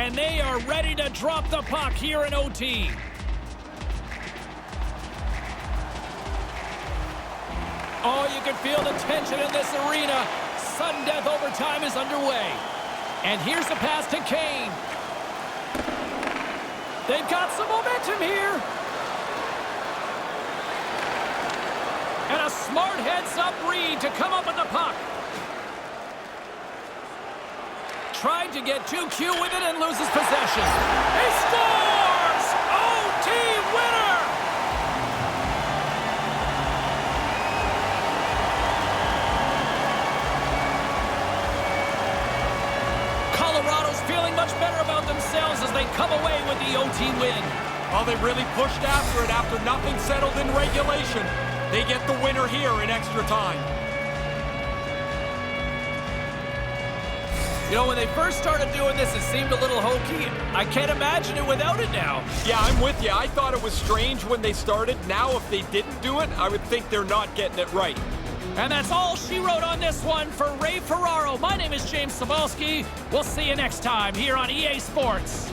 And they are ready to drop the puck here in OT. Oh, you can feel the tension in this arena. Sudden death overtime is underway. And here's the pass to Kane. They've got some momentum here. And a smart heads-up read to come up with the puck. Tried to get too cute with it and loses possession. He scores! OT winner! Colorado's feeling much better about themselves as they come away with the OT win. Well, they really pushed after it after nothing settled in regulation. They get the winner here in extra time. You know, when they first started doing this, it seemed a little hokey. I can't imagine it without it now. Yeah, I'm with you. I thought it was strange when they started. Now, if they didn't do it, I would think they're not getting it right. And that's all she wrote on this one for Ray Ferraro. My name is James Cebulski. We'll see you next time here on EA Sports.